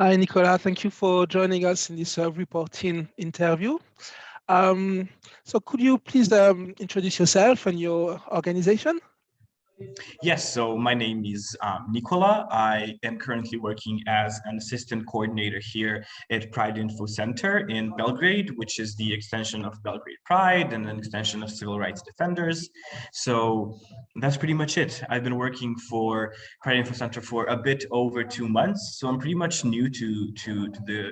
Hi, Nicola. Thank you for joining us in this reporting interview. Um, so could you please introduce yourself and your organization? Yes, so my name is Nicola. I am currently working as an assistant coordinator here at Pride Info Center in Belgrade, which is the extension of Belgrade Pride and an extension of Civil Rights Defenders. So that's pretty much it. I've been working for Pride Info Center for a bit over 2 months, so I'm pretty much new to the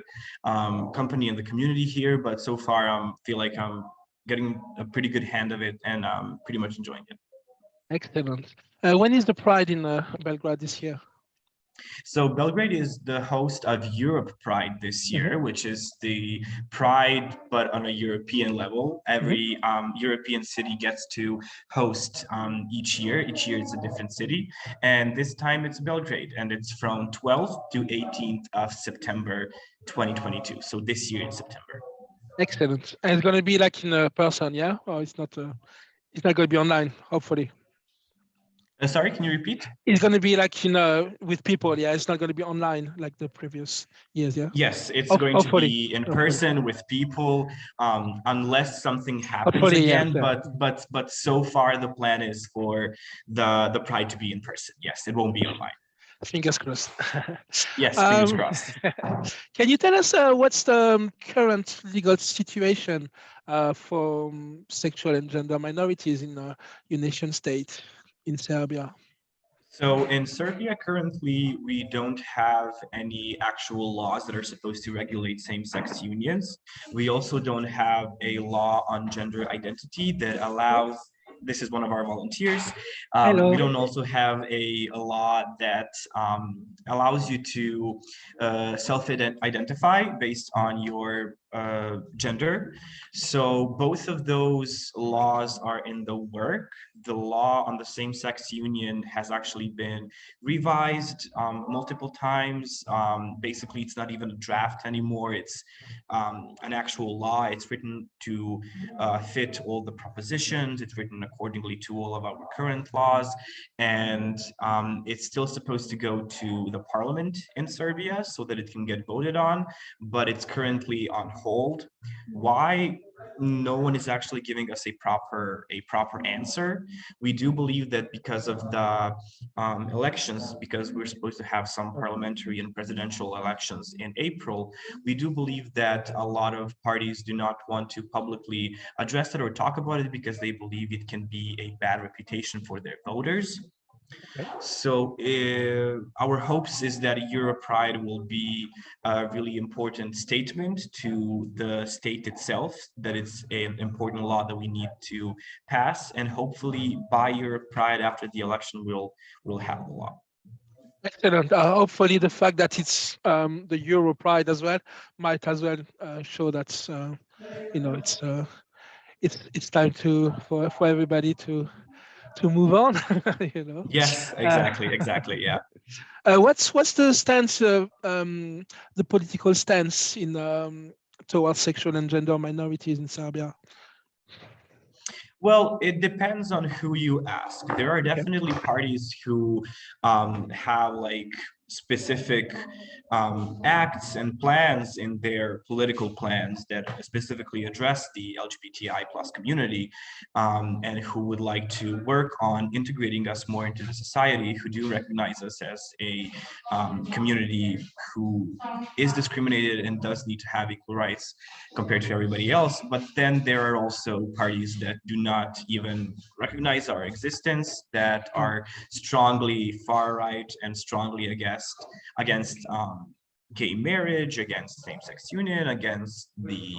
company and the community here, but so far I feel like I'm getting a pretty good hand of it and I'm pretty much enjoying it. Excellent. When is the Pride in Belgrade this year? So Belgrade is the host of Europe Pride this year, which is the Pride, but on a European level. Every European city gets to host each year. Each year it's a different city. And this time it's Belgrade, and it's from 12th to 18th of September 2022. So this year in September. Excellent. And it's going to be like in person, yeah? Or it's not going to be online, hopefully. Sorry, can you repeat? It's going to be like, with people, yeah? It's not going to be online like the previous years, yeah? Yes, it's going to be in person with people, unless something happens again. Yeah. But so far the plan is for the Pride to be in person. Yes, it won't be online. Fingers crossed. Yes, fingers crossed. Can you tell us what's the current legal situation for sexual and gender minorities in your nation state in Serbia? So in Serbia, currently, we don't have any actual laws that are supposed to regulate same-sex unions. We also don't have a law on gender identity that allows, this is one of our volunteers. We don't also have a law that allows you to self-identify based on your gender. So both of those laws are in the work. The law on the same-sex union has actually been revised multiple times. Basically, it's not even a draft anymore. It's an actual law. It's written to fit all the propositions. It's written accordingly to all of our current laws. And it's still supposed to go to the parliament in Serbia so that it can get voted on, but it's currently on hold. Why? No one is actually giving us a proper answer. We do believe that because of the elections, because we're supposed to have some parliamentary and presidential elections in April, we do believe that a lot of parties do not want to publicly address it or talk about it because they believe it can be a bad reputation for their voters. So our hopes is that Europe Pride will be a really important statement to the state itself, that it's an important law that we need to pass, and hopefully by Europe Pride after the election we'll have the law. Excellent. Hopefully the fact that it's the Euro Pride as well might as well show that it's time for everybody to move on. Yes, exactly. Yeah. What's the stance, the political stance in towards sexual and gender minorities in Serbia? Well, it depends on who you ask. There are definitely parties who have like specific acts and plans in their political plans that specifically address the LGBTI plus community, and who would like to work on integrating us more into the society, who do recognize us as a community who is discriminated and does need to have equal rights compared to everybody else. But then there are also parties that do not even recognize our existence, that are strongly far right and strongly against gay marriage, against same-sex union, against the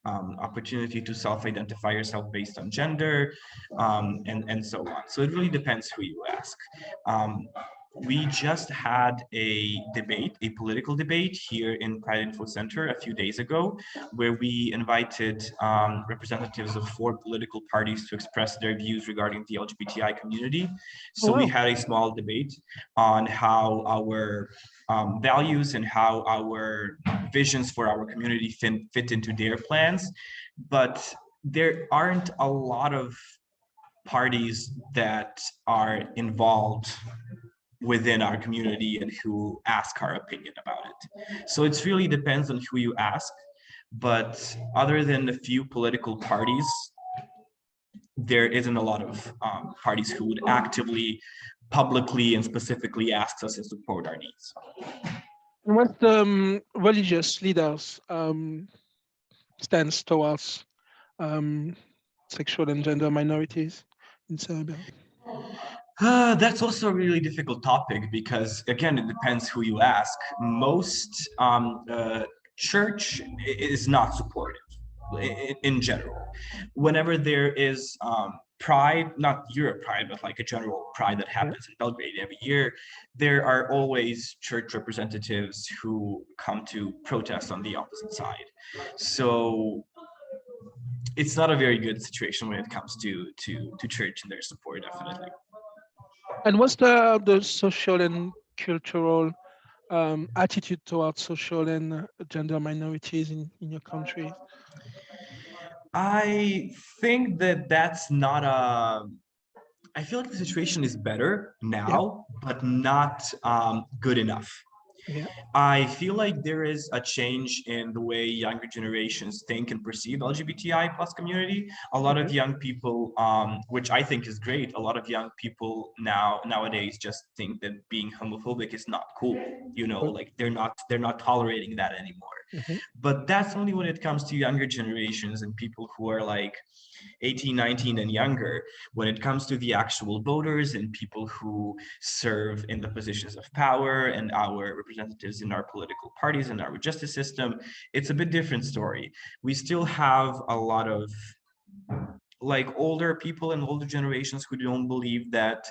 opportunity to self-identify yourself based on gender, and so on. So it really depends who you ask. We just had a debate, a political debate here in Pride Info Center a few days ago, where we invited representatives of 4 political parties to express their views regarding the LGBTI community. So we had a small debate on how our values and how our visions for our community fit into their plans. But there aren't a lot of parties that are involved within our community and who ask our opinion about it. So it really depends on who you ask. But other than a few political parties, there isn't a lot of parties who would actively, publicly, and specifically ask us to support our needs. And what's the religious leaders' stance towards sexual and gender minorities in Serbia? That's also a really difficult topic because, again, it depends who you ask. Most church is not supportive in general. Whenever there is pride, not Europe pride, but like a general pride that happens in Belgrade every year, there are always church representatives who come to protest on the opposite side. So it's not a very good situation when it comes to church and their support, definitely. And what's the social and cultural attitude towards social and gender minorities in your country? I think that that's not a. I feel like the situation is better Yeah, now, but not good enough. yeah. I feel like there is a change in the way younger generations think and perceive LGBTI plus community. A lot of young people, which I think is great, a lot of young people nowadays just think that being homophobic is not cool. You know, like they're not tolerating that anymore. Mm-hmm. But that's only when it comes to younger generations and people who are like 18, 19 and younger. When it comes to the actual voters and people who serve in the positions of power and our representatives in our political parties and our justice system, it's a bit different story. We still have a lot of like older people and older generations who don't believe that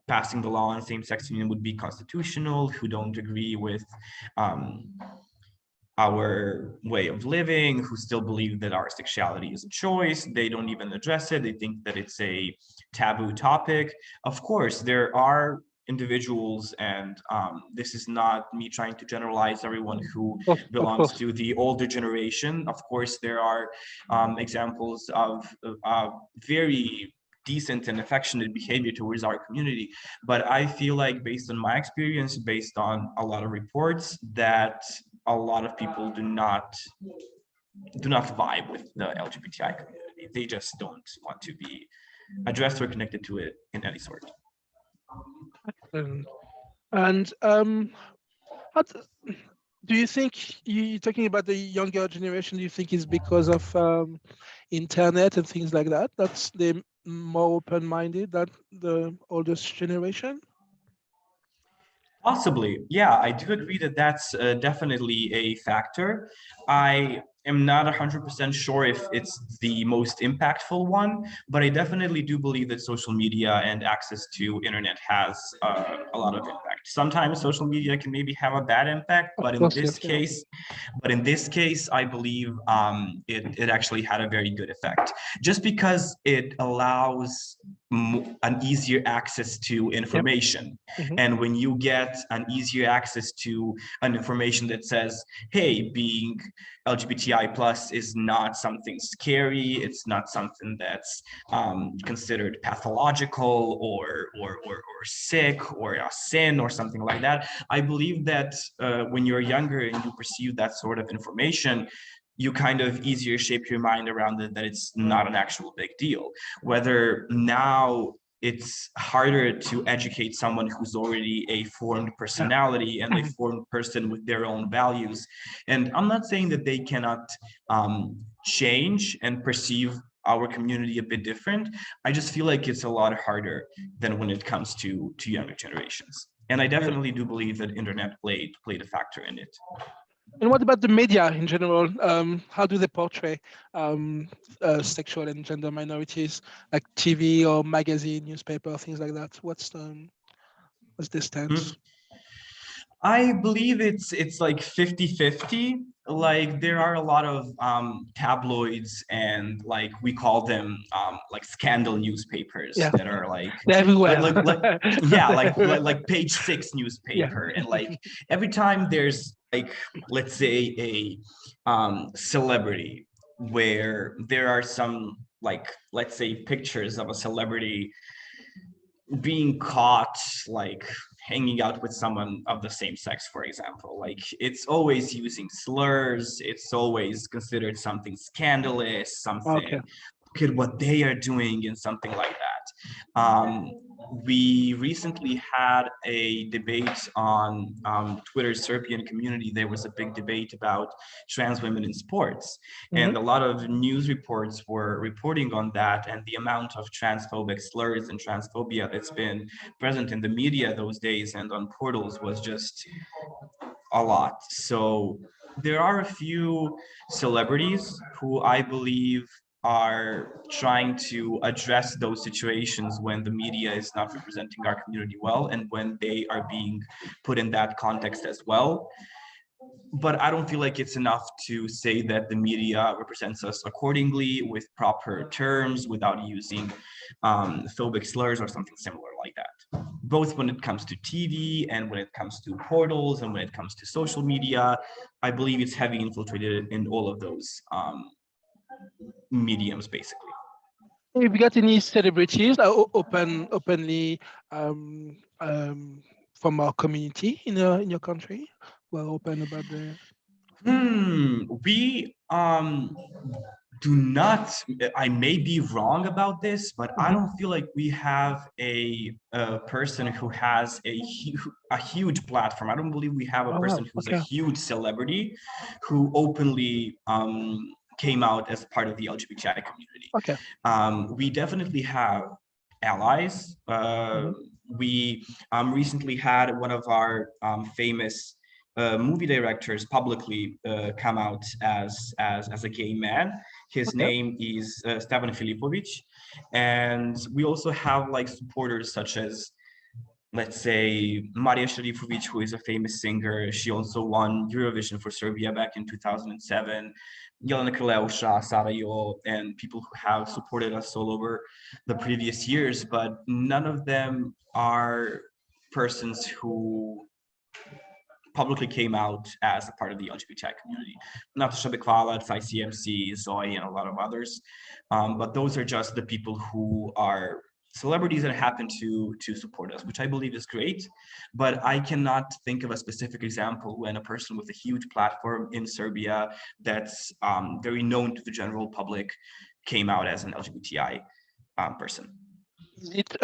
passing the law on same-sex union would be constitutional, who don't agree with our way of living, who still believe that our sexuality is a choice. They don't even address it. They think that it's a taboo topic. Of course, there are individuals, and this is not me trying to generalize everyone who Of belongs course. to the older generation. Of course, there are examples of very decent and affectionate behavior towards our community. But I feel like based on my experience, based on a lot of reports, that a lot of people do not vibe with the LGBTI community. They just don't want to be addressed or connected to it in any sort. And how do you think you're talking about the younger generation? Do you think it's because of internet and things like that? That's the more open-minded than the oldest generation? Possibly, yeah, I do agree that that's definitely a factor. I am not 100% sure if it's the most impactful one, but I definitely do believe that social media and access to internet has a lot of impact. Sometimes social media can maybe have a bad impact, Of but in course, this yes, yeah. case, I believe it actually had a very good effect, just because it allows an easier access to Yep. information. Mm-hmm. And when you get an easier access to an information that says, hey, being LGBTI plus is not something scary, it's not something that's considered pathological or sick or a sin or something like that. I believe that when you're younger and you perceive that sort of information, you kind of easier shape your mind around it, that it's not an actual big deal. Whether now it's harder to educate someone who's already a formed Yeah. personality and a formed person with their own values. And I'm not saying that they cannot change and perceive our community a bit different. I just feel like it's a lot harder than when it comes to younger generations. And I definitely do believe that internet played a factor in it. And what about the media in general? How do they portray sexual and gender minorities, like TV or magazine, newspaper, things like that? What's the stance? I believe it's like 50-50. Like there are a lot of tabloids, and like we call them like scandal newspapers Yeah, that are like they're everywhere. yeah, like page 6 Yeah. newspaper. And like every time there's like, let's say a celebrity where there are some, like, let's say pictures of a celebrity being caught like hanging out with someone of the same sex, for example. Like it's always using slurs, it's always considered something scandalous, Okay. something, look at what they are doing, and something like that. We recently had a debate on Twitter's Serbian community. There was a big debate about trans women in sports, Hmm. and a lot of news reports were reporting on that, and the amount of transphobic slurs and transphobia that's been present in the media those days and on portals was just a lot. So there are a few celebrities who I believe are trying to address those situations when the media is not representing our community well and when they are being put in that context as well. But I don't feel like it's enough to say that the media represents us accordingly with proper terms without using phobic slurs or something similar like that. Both when it comes to TV and when it comes to portals and when it comes to social media, I believe it's heavily infiltrated in all of those mediums, basically. Have you got any celebrities that openly from our community in your country who are open about the? We do not, I may be wrong about this, but I Mhm. don't feel like we have a person who has a huge platform. I don't believe we have a Oh wow. person who's a Okay. huge celebrity who openly came out as part of the LGBTI community. Okay. We definitely have allies. Mhm. We recently had one of our famous movie directors publicly come out as a gay man. His Okay. name is Stevan Filipovic, and we also have like supporters such as, let's say, Maria Sharifovic, who is a famous singer. She also won Eurovision for Serbia back in 2007. Jelena Krleusha, Sarajevo, and people who have supported us all over the previous years, but none of them are persons who publicly came out as a part of the LGBTI community. Natasha Bekvala, ICMC, Zoe, and a lot of others. But those are just the people who are celebrities that happen to support us, which I believe is great. But I cannot think of a specific example when a person with a huge platform in Serbia that's very known to the general public came out as an LGBTI person. Is it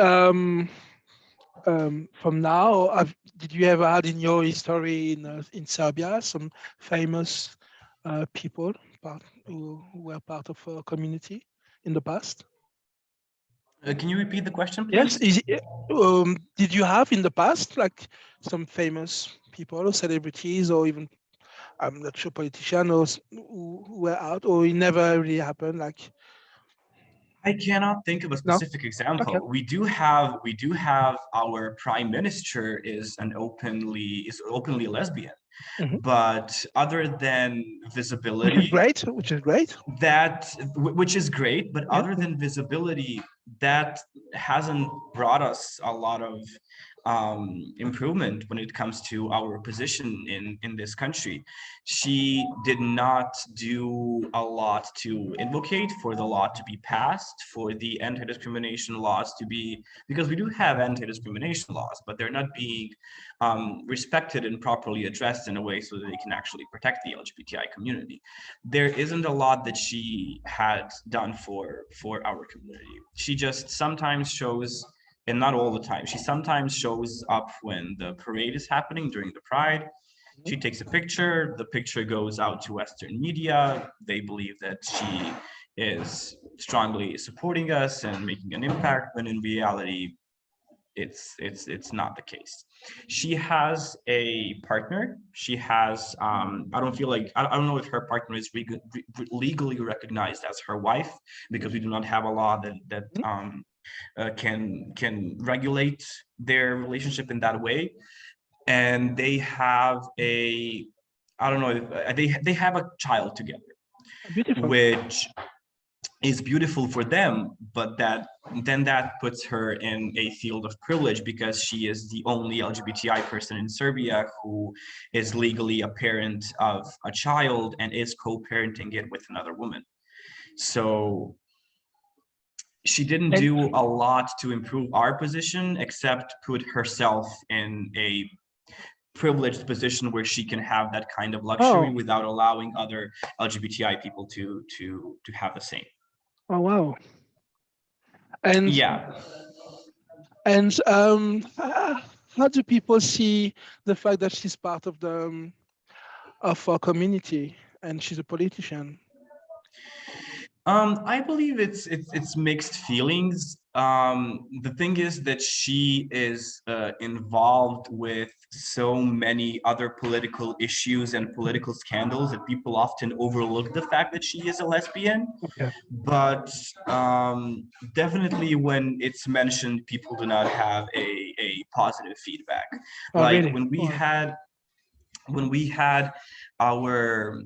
from now? Did you ever had in your history in Serbia some famous people who were part of a community in the past? Can you repeat the question, Yes. please? Did you have in the past like some famous people or celebrities or even I'm not sure politicians who were out or it never really happened? Like I cannot think of a no. specific Okay. example. We do have our prime minister is openly lesbian, Hmm. but other than Which is visibility, great. Which is great. which is great, but Yeah. other than visibility, that hasn't brought us a lot of improvement when it comes to our position in this country. She did not do a lot to advocate for the law to be passed, for the anti-discrimination laws to be, because we do have anti-discrimination laws, but they're not being respected and properly addressed in a way so that they can actually protect the LGBTI community. There isn't a lot that she had done for our community. She just sometimes shows, and not all the time, she sometimes shows up when the parade is happening during the Pride. Mhm. She takes a picture, the picture goes out to Western media. They believe that she is strongly supporting us and making an impact, when in reality, it's not the case. She has a partner. She has I don't feel like I don't know if her partner is legally recognized as her wife, because we do not have a law that can regulate their relationship in that way. And they have a, I don't know if they have a child together, Beautiful. which is beautiful for them, but that puts her in a field of privilege, because she is the only LGBTI person in Serbia who is legally a parent of a child and is co-parenting it with another woman. So she didn't And do a lot to improve our position, except put herself in a privileged position where she can have that kind of luxury oh, without allowing other LGBTI people to have the same. oh wow. And Yeah. how do people see the fact that she's part of the of our community and she's a politician? I believe it's mixed feelings. The thing is that she is involved with so many other political issues and political scandals that people often overlook the fact that she is a lesbian. Okay. But definitely when it's mentioned, people do not have a positive feedback. Oh, Like really? Wow. when we had our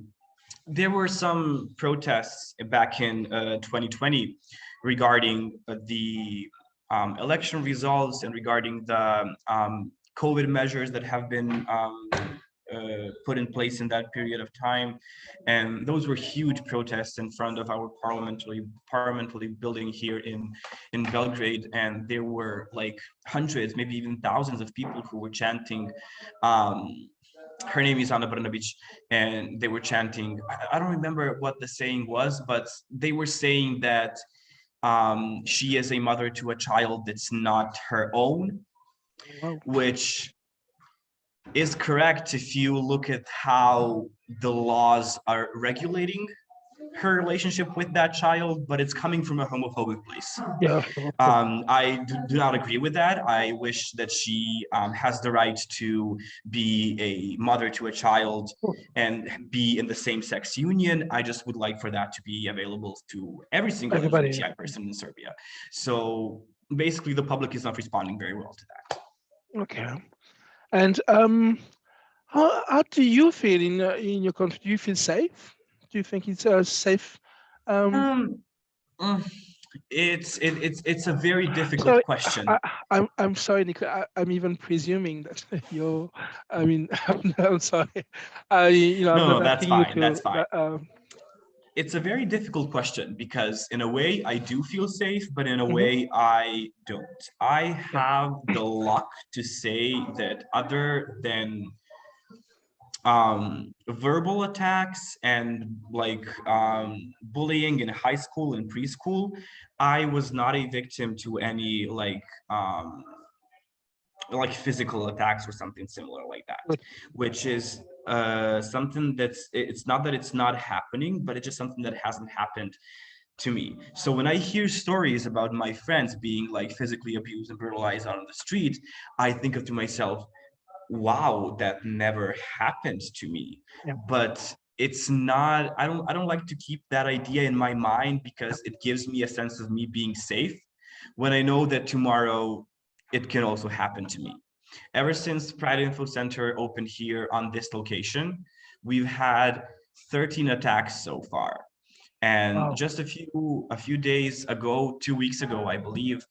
there were some protests back in 2020 regarding the election results and regarding the COVID measures that have been put in place in that period of time. And those were huge protests in front of our parliamentary building here in Belgrade. And there were like hundreds, maybe even thousands of people who were chanting her name is Anna Brnabic, and they were chanting. I don't remember what the saying was, but they were saying that she is a mother to a child that's not her own, Wow. which is correct if you look at how the laws are regulating her relationship with that child, but it's coming from a homophobic place. Yeah, sure, of course. I do not agree with that. I wish that she has the right to be a mother to a child and be in the same-sex union. I just would like for that to be available to every single Everybody. LGBTI person in Serbia. So basically, the public is not responding very well to that. Okay. And how do you feel in your country? Do you feel safe? Do you think it's safe? Um, Um, mm, it's a very difficult sorry, question. I'm sorry, Nick. I'm even presuming that you're. I mean, I'm sorry. I'm No, not no, that's asking you fine. to. That's fine. It's a very difficult question because in a way I do feel safe, but in a Mhm. way I don't. I Yeah. have the luck to say that other than verbal attacks and like bullying in high school and preschool, I was not a victim to any like physical attacks or something similar like that, Good. which is something that's, it's not that it's not happening, but it's just something that hasn't happened to me. So when I hear stories about my friends being like physically abused and brutalized on the street, I think of to myself, wow, that never happened to me. Yeah. But it's not, I don't like to keep that idea in my mind Yeah. because it gives me a sense of me being safe when I know that tomorrow it can also happen to me. Ever since Pride Info Center opened here on this location, we've had 13 attacks so far. And Wow. just a few days ago, 2 weeks ago, I believe,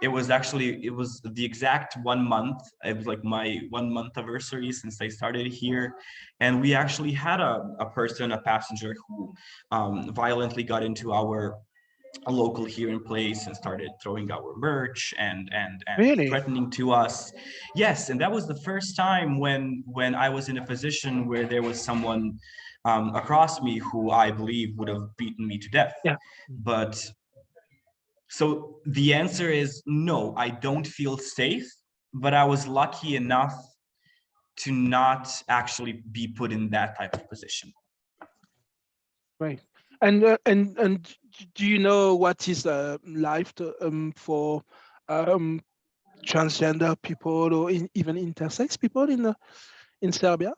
it was the exact 1 month. It was like my 1 month anniversary since I started here, and we actually had a passenger who violently got into our a local here in place and started throwing our merch and Really? threatening to us. Yes, and that was the first time when I was in a position where there was someone across me who I believe would have beaten me to death. Yeah. But so the answer is no, I don't feel safe, but I was lucky enough to not actually be put in that type of position. Right. And do you know what is life for um, transgender people or even intersex people in Serbia?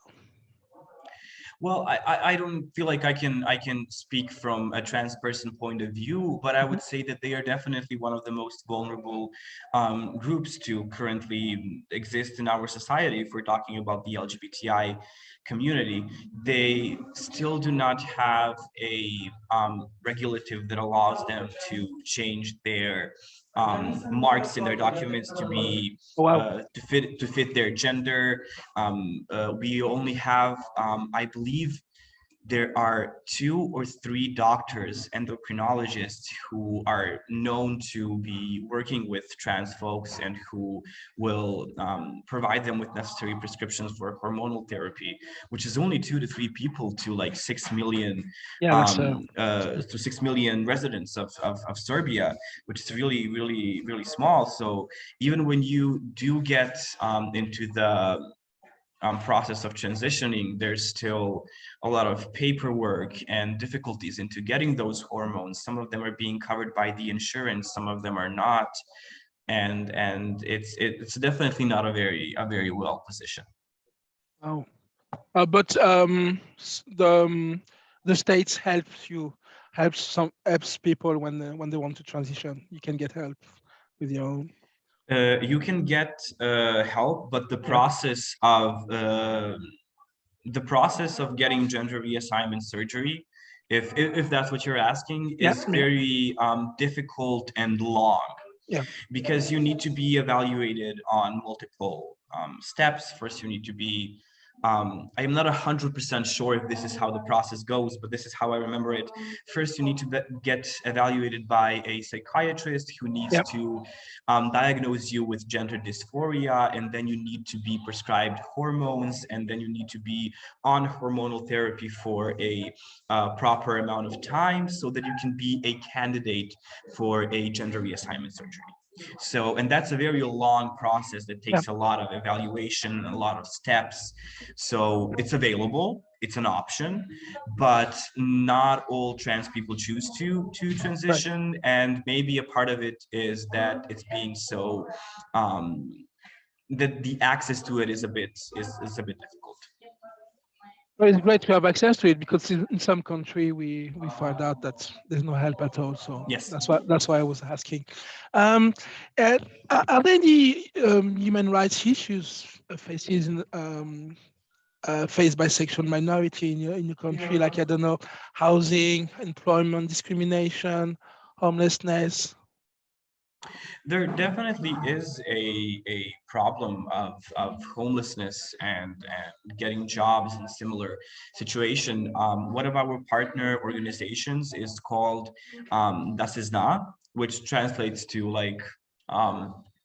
Well, I don't feel like I can speak from a trans person point of view, but I Mhm. would say that they are definitely one of the most vulnerable groups to currently exist in our society. If we're talking about the LGBTI community, they still do not have a regulative that allows them to change their marks in their documents to be Wow. to fit their gender. We only have, I believe, there are 2 or 3 doctors, endocrinologists, who are known to be working with trans folks and who will provide them with necessary prescriptions for hormonal therapy, which is only 2 to 3 people to like 6 million, Yeah, that's to 6 million residents of Serbia, which is really, really, really small. So even when you do get into the process of transitioning, there's still a lot of paperwork and difficulties into getting those hormones. Some of them are being covered by the insurance, some of them are not, and it's definitely not a very well position. oh. But the states helps people when they want to transition. You can get help with your own. You can get help, but Yeah. the process of getting gender reassignment surgery, if that's what you're asking, Yeah. is Yeah. very difficult and long, Yeah. because you need to be evaluated on multiple steps. First, you need to be, I'm not 100% sure if this is how the process goes, but this is how I remember it. First, you need to get evaluated by a psychiatrist who needs Yeah. to diagnose you with gender dysphoria, and then you need to be prescribed hormones, and then you need to be on hormonal therapy for a proper amount of time so that you can be a candidate for a gender reassignment surgery. So, and that's a very long process that Yeah. takes a lot of evaluation, a lot of steps. So it's available, it's an option, but not all trans people choose to Right. transition. And maybe a part of it is that it's being so, that the access to it is a bit difficult. Well, it's great to have access to it because in some country we find out that there's no help at all. So Yes. that's why I was asking. Um, and are there any human rights issues faced by sexual minority in your country? Like, I don't know, housing, employment, discrimination, homelessness. There definitely is a problem of homelessness and getting jobs in similar situation. One of our partner organizations is called Das ist nah, which translates to like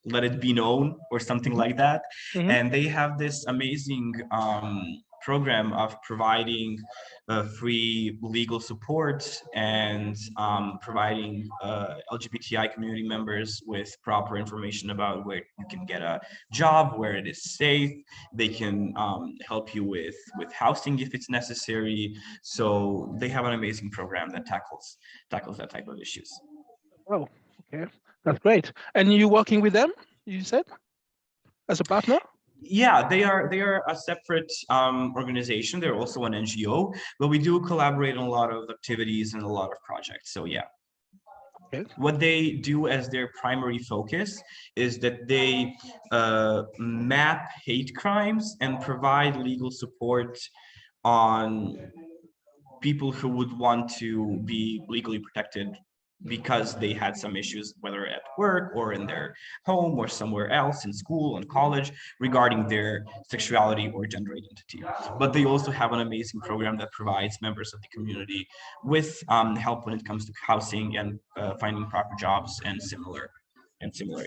let it be known or something Hmm. like that. Hmm. And they have this amazing program of providing free legal support and providing LGBTI community members with proper information about where you can get a job, where it is safe. They can help you with housing if it's necessary. So they have an amazing program that tackles that type of issues. Oh, okay, that's great. And you working with them? You said as a partner? Yeah, they are a separate organization. They're also an NGO, but we do collaborate on a lot of activities and a lot of projects. So yeah. Okay. What they do as their primary focus is that they map hate crimes and provide legal support on people who would want to be legally protected because they had some issues, whether at work or in their home or somewhere else in school and college, regarding their sexuality or gender identity. But they also have an amazing program that provides members of the community with help when it comes to housing and finding proper jobs and similar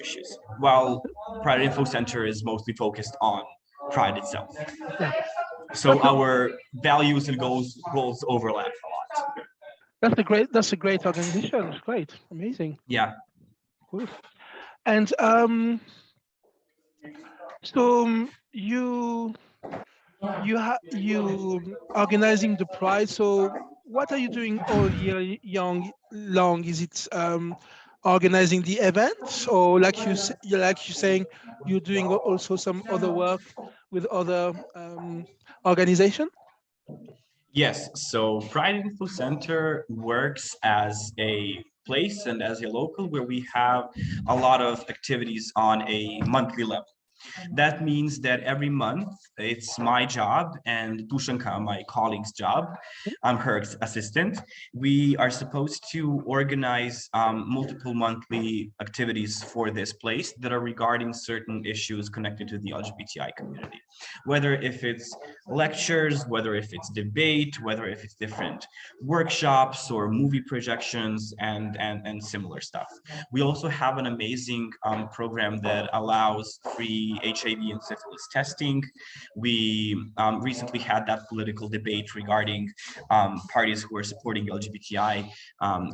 issues. While Pride Info Center is mostly focused on Pride itself. Yeah. So That's a, our values and goals overlap a lot. that's a great organization. It's great. Amazing. Yeah. Cool. And so you organizing the pride. So what are you doing all year long? Is it organizing the events, or like you saying you're doing also some other work with other organization? Yes. So Pride Info Center works as a place and as a local where we have a lot of activities on a monthly level. That means that every month it's my job and Tushanka, my colleague's job. I'm her assistant. We are supposed to organize multiple monthly activities for this place that are regarding certain issues connected to the LGBTI community. Whether if it's lectures, whether if it's debate, whether if it's different workshops or movie projections and similar stuff. We also have an amazing program that allows free HIV and syphilis testing. We recently had that political debate regarding parties who are supporting LGBTI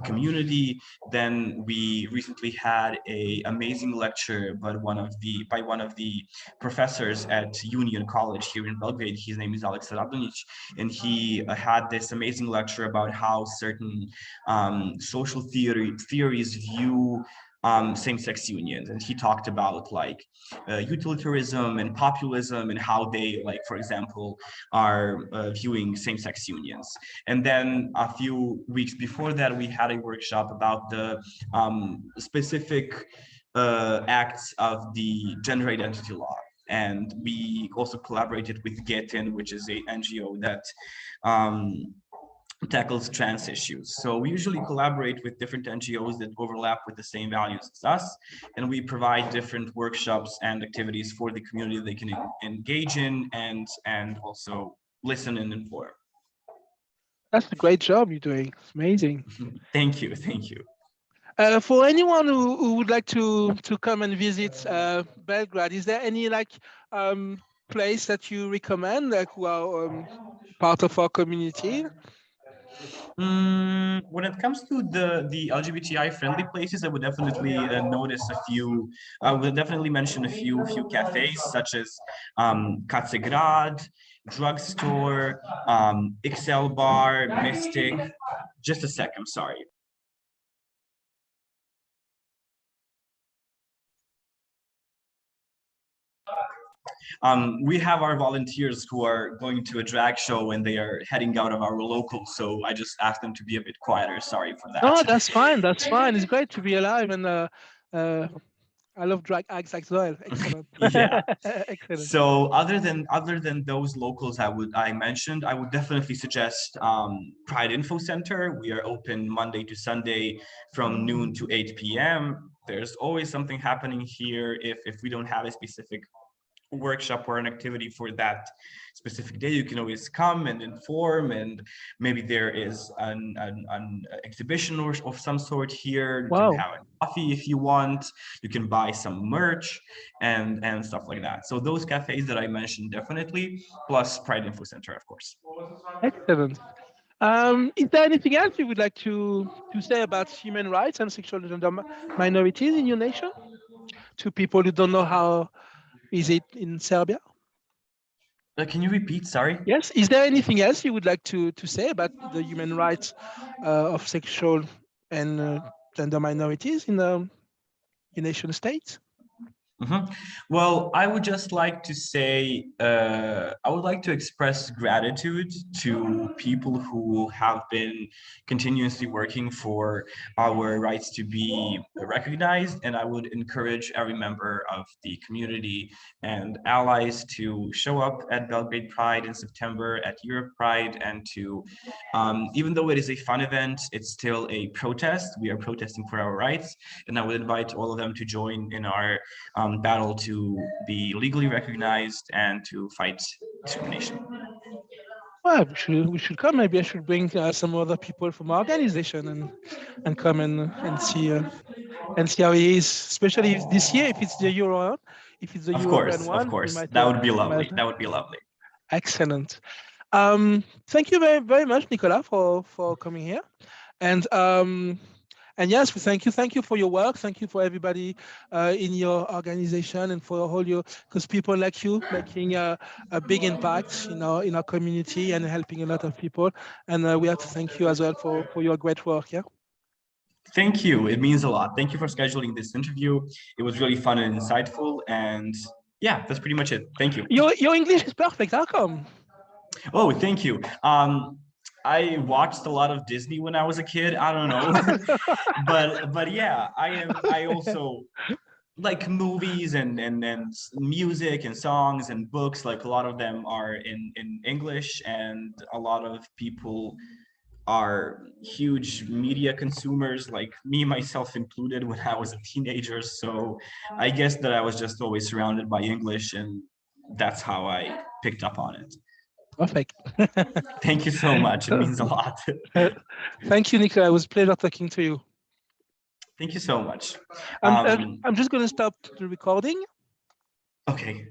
community. Then we recently had a amazing lecture by one of the professors at Union College here in Belgrade. His name is Alex Radonic, and he had this amazing lecture about how certain social theories view same-sex unions, and he talked about like utilitarianism and populism and how they, like, for example, are viewing same-sex unions. And then a few weeks before that, we had a workshop about the specific acts of the gender identity law. And we also collaborated with GETIN, which is a NGO that tackles trans issues. So we usually collaborate with different NGOs that overlap with the same values as us, and we provide different workshops and activities for the community they can engage in and also listen and inform. That's a great job you're doing. It's amazing. Thank you, thank you. For anyone who would like to come and visit Belgrade, is there any like place that you recommend, like who are part of our community? When it comes to the LGBTI friendly places, I would definitely notice a few. I would definitely mention a few cafes such as Katsegrad, drugstore, XL Bar, Mystic. Just a sec, I'm sorry. We have our volunteers who are going to a drag show and they are heading out of our local, so I just asked them to be a bit quieter. Sorry for that. No, that's fine. That's fine. It's great to be alive, and I love drag acts as well. Excellent. Yeah. Excellent. So other than those locals I mentioned, I would definitely suggest Pride Info Center. We are open Monday to Sunday from noon to 8 p.m. There's always something happening here. If we don't have a specific workshop or an activity for that specific day, you can always come and inform, and maybe there is an exhibition or of some sort here. You Wow. can have a coffee if you want, you can buy some merch and stuff like that. So those cafes that I mentioned, definitely, plus Pride Info Center, of course. Excellent. Is there anything else you would like to say about human rights and sexual and gender minorities in your nation, to people who don't know how is it in Serbia? Can you repeat? Sorry. Yes. Is there anything else you would like to say about the human rights of sexual and gender minorities in the nation states? Well, I would just like to say, I would like to express gratitude to people who have been continuously working for our rights to be recognized. And I would encourage every member of the community and allies to show up at Belgrade Pride in September, at Europe Pride, and to, even though it is a fun event, it's still a protest. We are protesting for our rights. And I would invite all of them to join in our battle to be legally recognized and to fight discrimination. Well, we should come. Maybe I should bring some other people from our organization and come and see how it is, especially this year, if it's the Euro, if it's the European one. Of course, that would be lovely. That would be lovely. Excellent. Thank you very, very much, Nicola, for coming here. And yes, thank you for your work. Thank you for everybody in your organization and for all your, because people like you making a big impact in our community and helping a lot of people. And we have to thank you as well for your great work. Yeah. Thank you. It means a lot. Thank you for scheduling this interview. It was really fun and insightful. And yeah, that's pretty much it. Thank you. Your English is perfect. How come? Oh, thank you. I watched a lot of Disney when I was a kid. I don't know, but yeah, I also like movies and music and songs and books, like a lot of them are in English, and a lot of people are huge media consumers, like me myself included, when I was a teenager. So I guess that I was just always surrounded by English, and that's how I picked up on it. Perfect. Thank you so much. It means a lot. Thank you, Nicola. It was a pleasure talking to you. Thank you so much. I'm just going to stop the recording. Okay.